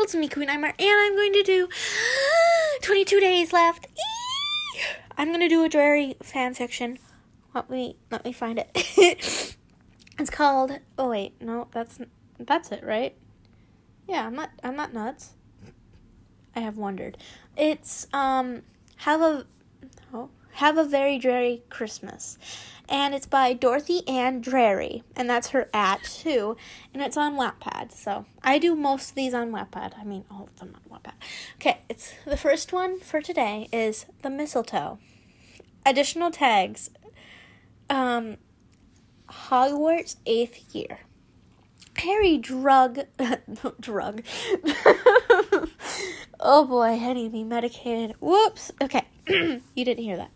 it's me, Queen Nightmare, and I'm going to do 22 days left. Eee! I'm going to do a Drarry fanfiction. Let me find it. It's called, oh wait, no, that's it, right? Yeah, I'm not nuts. I have wondered. It's, Have a Very Drarry Christmas. And it's by Dorothy Ann Drarry. And that's her too. And it's on Wattpad. So I do most of these on Wattpad. I mean, all of them on Wattpad. Okay, it's the first one for today is The Mistletoe. Additional tags. Hogwarts 8th year. Harry drug. Oh boy, I need to be medicated. Whoops. Okay, you didn't hear that.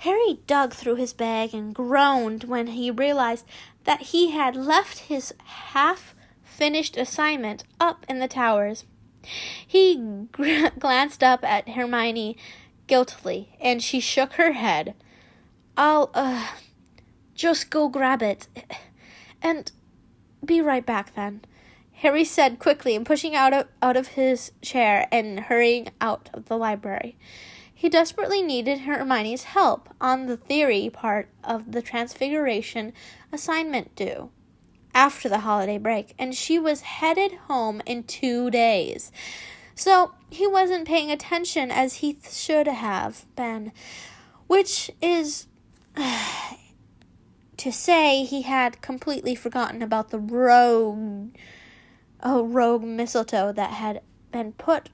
Harry dug through his bag and groaned when he realized that he had left his half-finished assignment up in the towers. He glanced up at Hermione guiltily, and she shook her head. I'll, just go grab it, and be right back then, Harry said quickly, and pushing out of his chair and hurrying out of the library. He desperately needed Hermione's help on the theory part of the Transfiguration assignment due after the holiday break, and she was headed home in 2 days. So he wasn't paying attention as he should have been, which is to say he had completely forgotten about the rogue mistletoe that had been put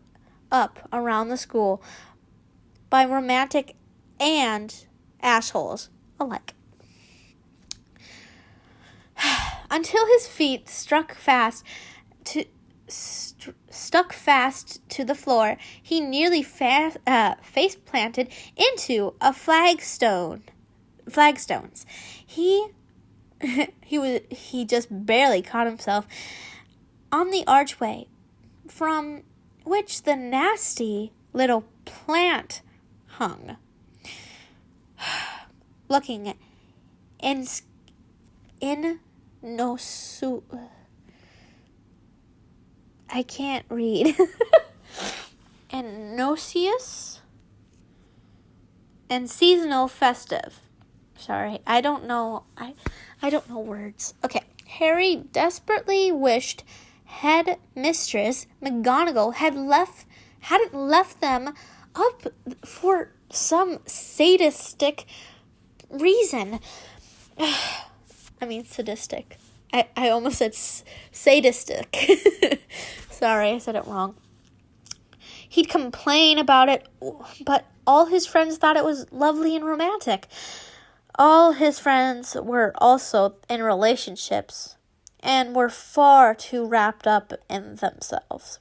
up around the school by romantic and assholes alike. Until his feet stuck fast to the floor, he nearly face planted into a flagstones. He just barely caught himself on the archway from which the nasty little plant hung. Looking I can't read. Innocuous and seasonal festive. Sorry, I don't know words. Okay, Harry desperately wished Head Mistress McGonagall hadn't left them up for some sadistic reason. I mean sadistic. I almost said sadistic. Sorry, I said it wrong. He'd complain about it, but all his friends thought it was lovely and romantic. All his friends were also in relationships and were far too wrapped up in themselves.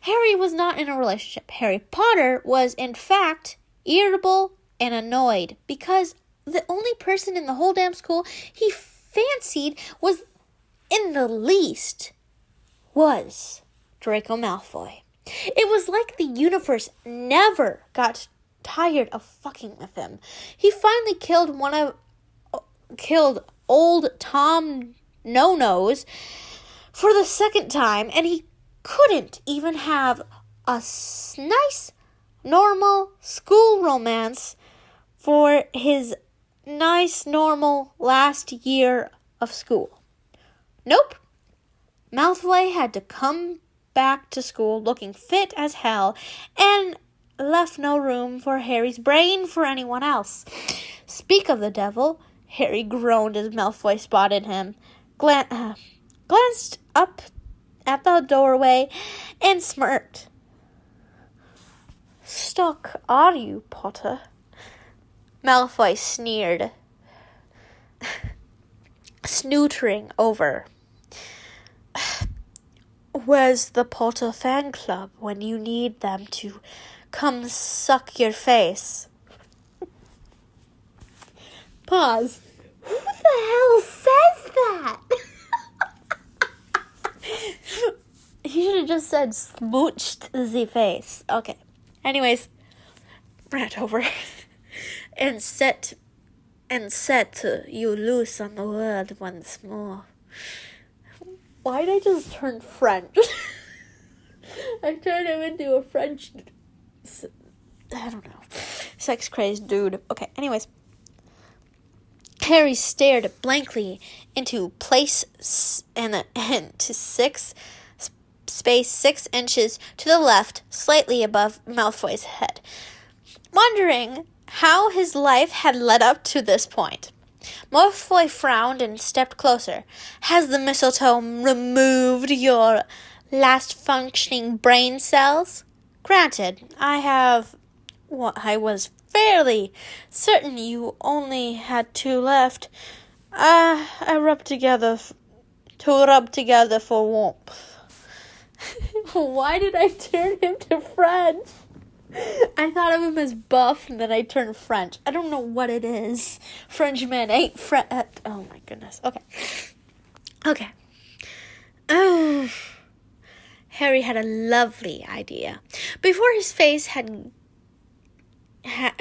Harry was not in a relationship. Harry Potter was, in fact, irritable and annoyed because the only person in the whole damn school he fancied was, in the least, was Draco Malfoy. It was like the universe never got tired of fucking with him. He finally killed old Tom No-Nose for the second time, and he couldn't even have a nice, normal school romance for his nice, normal last year of school. Nope. Malfoy had to come back to school looking fit as hell and left no room for Harry's brain for anyone else. Speak of the devil, Harry groaned as Malfoy spotted him, glanced up at the doorway, and smirked. "Stuck, are you, Potter?" Malfoy sneered, snootering over. "Where's the Potter fan club when you need them to come suck your face?" Pause. Who the hell says that? He should have just said smooched the face. Okay. Anyways, rant over. and set you loose on the world once more. Why did I just turn French? I turned him into a French, I don't know, sex-crazed dude. Okay, anyways. Harry stared blankly into space 6 inches to the left, slightly above Malfoy's head, wondering how his life had led up to this point. Malfoy frowned and stepped closer. Has the mistletoe removed your last functioning brain cells? Granted, I was fairly certain you only had 2 left. I rubbed together for warmth. Why did I turn him to French? I thought of him as buff, and then I turned French. I don't know what it is. Frenchmen ain't oh my goodness. Okay. Harry had a lovely idea. Before his face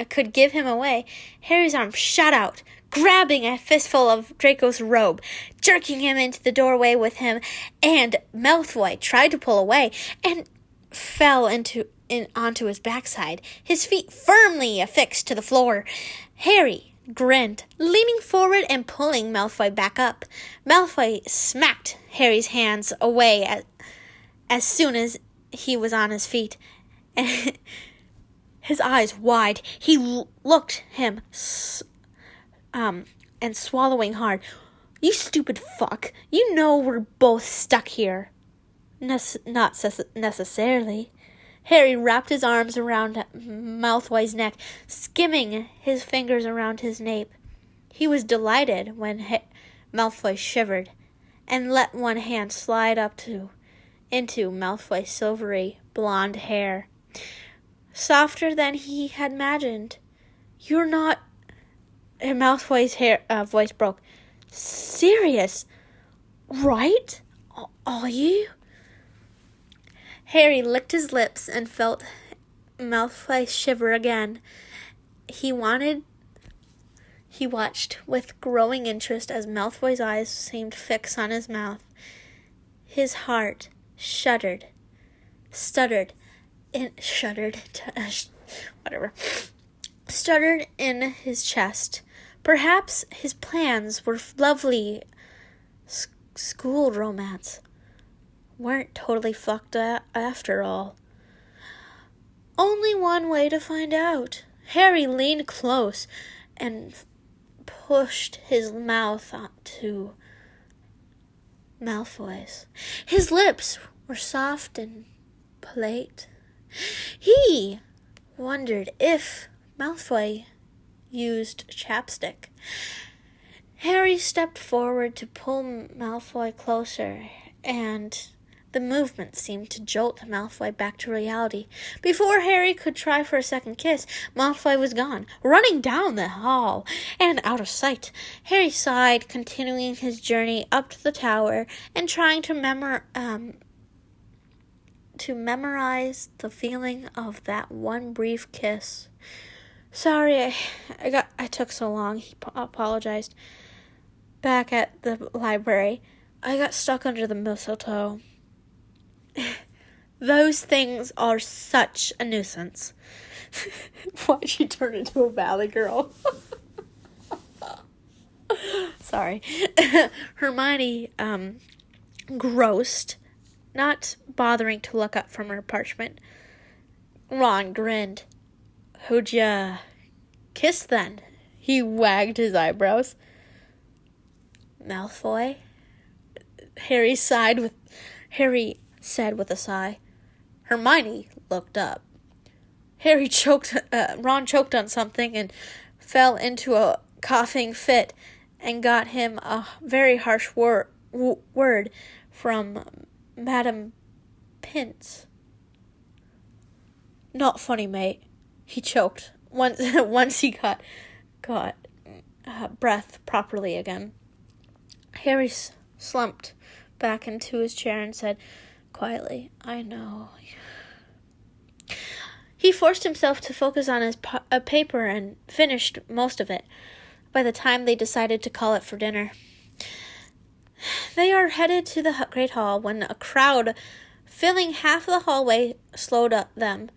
could give him away, Harry's arm shot out, grabbing a fistful of Draco's robe, jerking him into the doorway with him, and Malfoy tried to pull away and fell onto his backside, his feet firmly affixed to the floor. Harry grinned, leaning forward and pulling Malfoy back up. Malfoy smacked Harry's hands away as soon as he was on his feet. And his eyes wide, he looked him and swallowing hard. You stupid fuck. You know we're both stuck here. Not necessarily. Harry wrapped his arms around Malfoy's neck, skimming his fingers around his nape. He was delighted when Malfoy shivered and let one hand slide into Malfoy's silvery blonde hair. Softer than he had imagined. You're not... Malfoy's voice broke. Serious, right? Are you? Harry licked his lips and felt Malfoy shiver again. He watched with growing interest as Malfoy's eyes seemed fixed on his mouth. His heart stuttered in his chest. Perhaps his plans were lovely school romance weren't totally fucked up after all. Only one way to find out. Harry leaned close and pushed his mouth to Malfoy's. His lips were soft and polite. He wondered if Malfoy used chapstick. Harry stepped forward to pull Malfoy closer, and the movement seemed to jolt Malfoy back to reality. Before Harry could try for a second kiss, Malfoy was gone, running down the hall and out of sight. Harry sighed, continuing his journey up to the tower and trying to memorize the feeling of that one brief kiss. Sorry, I took so long, he apologized. Back at the library, I got stuck under the mistletoe. Those things are such a nuisance. Why'd she turn into a valley girl? Sorry. Hermione, grossed, not bothering to look up from her parchment. Ron grinned. Who'd ya kiss then? He wagged his eyebrows. Malfoy? Harry said with a sigh. Hermione looked up. Ron choked on something and fell into a coughing fit and got him a very harsh word from Madame Pince. Not funny, mate. He choked once he got breath properly again. Harry slumped back into his chair and said quietly, I know. He forced himself to focus on his paper and finished most of it by the time they decided to call it for dinner. They are headed to the Great Hall when a crowd filling half the hallway, slowed up them.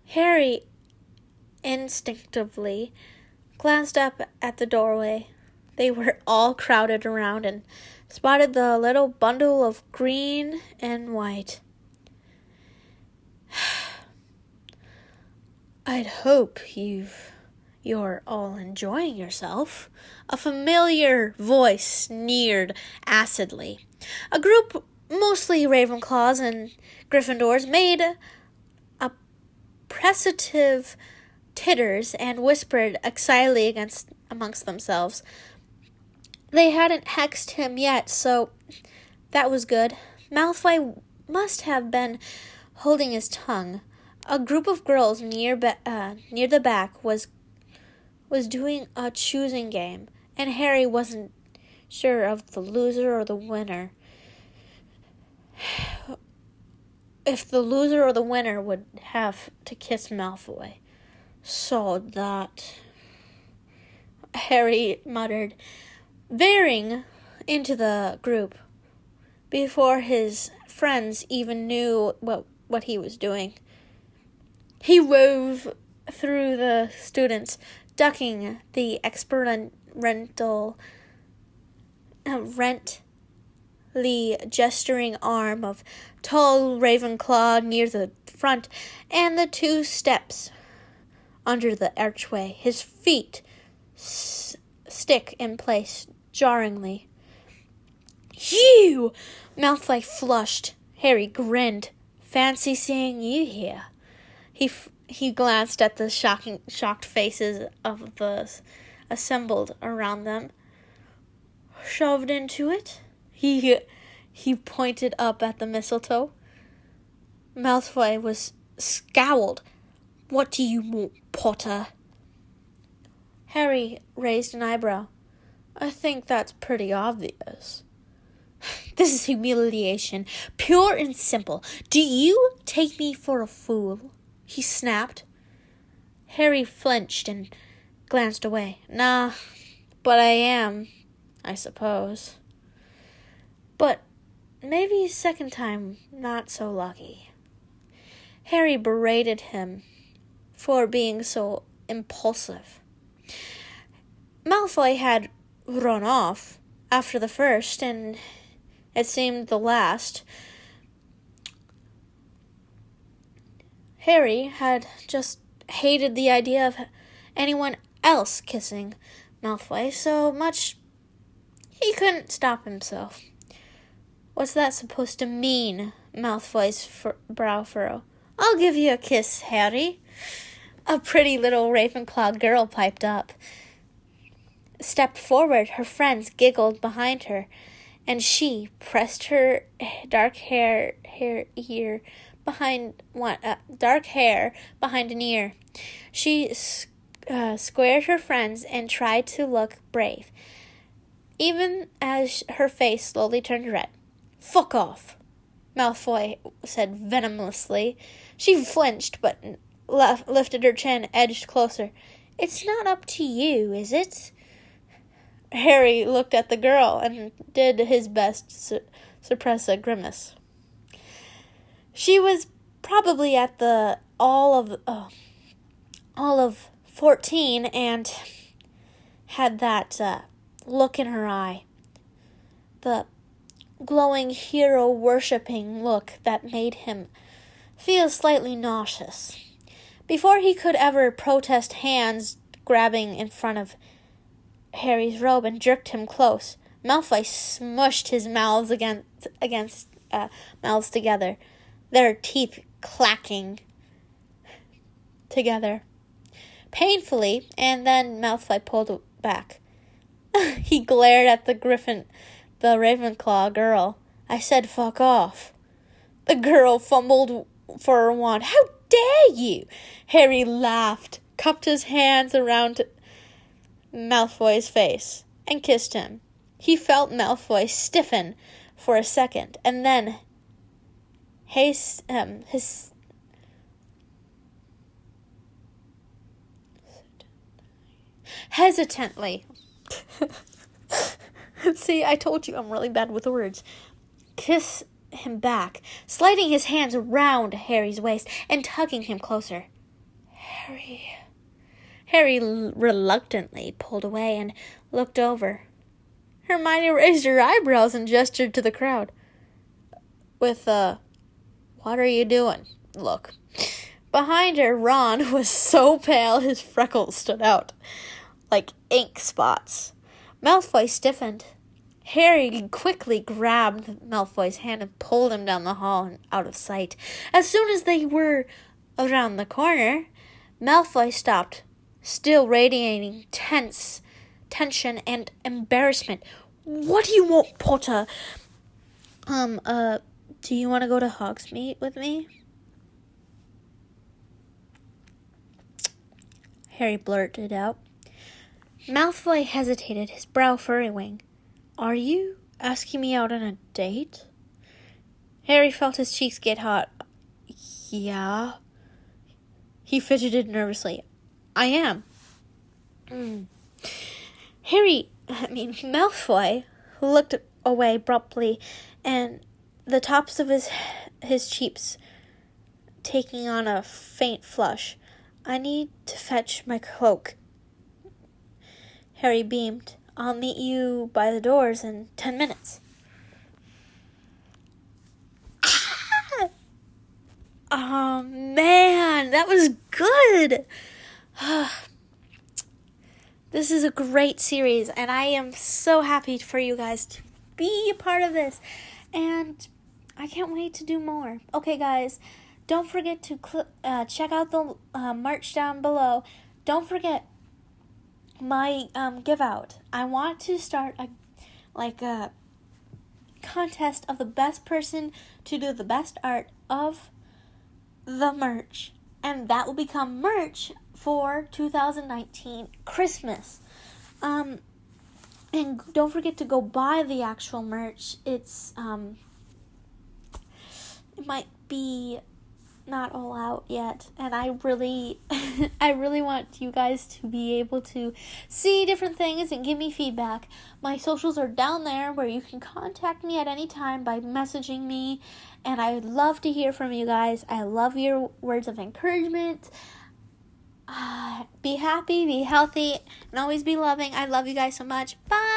Harry instinctively glanced up at the doorway. They were all crowded around and spotted the little bundle of green and white. I'd hope you're all enjoying yourself, a familiar voice sneered acidly. A group, mostly Ravenclaws and Gryffindors, made appreciative titters and whispered excitedly amongst themselves. They hadn't hexed him yet, so that was good. Malfoy must have been holding his tongue. A group of girls near the back was doing a choosing game, and Harry wasn't sure of the loser or the winner. If the loser or the winner would have to kiss Malfoy. So that, Harry muttered, veering into the group before his friends even knew what he was doing. He wove through the students, ducking the experimentally gesturing arm of tall Ravenclaw near the front and the 2 steps under the archway. His feet stick in place jarringly. You! Malfoy flushed. Harry grinned. Fancy seeing you here. He glanced at the shocked faces of the assembled around them. Shoved into it? He pointed up at the mistletoe. Malfoy was scowled. What do you want, Potter? Harry raised an eyebrow. I think that's pretty obvious. This is humiliation, pure and simple. Do you take me for a fool? He snapped. Harry flinched and glanced away. Nah, but I am, I suppose. But maybe second time not so lucky. Harry berated him for being so impulsive. Malfoy had run off after the first, and it seemed the last. Harry had just hated the idea of anyone else kissing Malfoy so much he couldn't stop himself. What's that supposed to mean? Malfoy's brow furrowed. I'll give you a kiss, Harry. A pretty little Ravenclaw girl piped up. Stepped forward, her friends giggled behind her, and she pressed her dark hair behind an ear. She squared her friends and tried to look brave, even as her face slowly turned red. Fuck off, Malfoy said venomously. She flinched, but lifted her chin, edged closer. It's not up to you, is it? Harry looked at the girl and did his best to suppress a grimace. She was probably at the all of 14 and had that look in her eye. The glowing hero-worshipping look that made him feel slightly nauseous. Before he could ever protest, hands grabbing in front of Harry's robe and jerked him close. Malfoy smushed his mouths against mouths together, their teeth clacking together painfully, and then Malfoy pulled back. He glared at the Ravenclaw girl. I said fuck off. The girl fumbled for her wand. How dare you? Harry laughed, cupped his hands around Malfoy's face, and kissed him. He felt Malfoy stiffen for a second, and then hesitantly. See, I told you I'm really bad with words. him back, sliding his hands around Harry's waist and tugging him closer. Harry. Harry reluctantly pulled away and looked over. Hermione raised her eyebrows and gestured to the crowd with "What are you doing?" look. Behind her, Ron was so pale his freckles stood out like ink spots. Malfoy stiffened. Harry quickly grabbed Malfoy's hand and pulled him down the hall and out of sight. As soon as they were around the corner, Malfoy stopped, still radiating tension and embarrassment. What do you want, Potter? Do you want to go to Hogsmeade with me? Harry blurted out. Malfoy hesitated, his brow furrowing. Are you asking me out on a date? Harry felt his cheeks get hot. Yeah. He fidgeted nervously. I am. Malfoy looked away abruptly, and the tops of his cheeks taking on a faint flush. I need to fetch my cloak. Harry beamed. I'll meet you by the doors in 10 minutes. Oh, man, that was good. This is a great series, and I am so happy for you guys to be a part of this. And I can't wait to do more. Okay, guys, don't forget to check out the merch down below. Don't forget my give out. I want to start a contest of the best person to do the best art of the merch, and that will become merch for 2019 Christmas. And don't forget to go buy the actual merch. It's it might be not all out yet, and I really want you guys to be able to see different things and give me feedback. My socials are down there where you can contact me at any time by messaging me, and I would love to hear from you guys. I love your words of encouragement. Be happy, be healthy, and always be loving. I love you guys so much. Bye.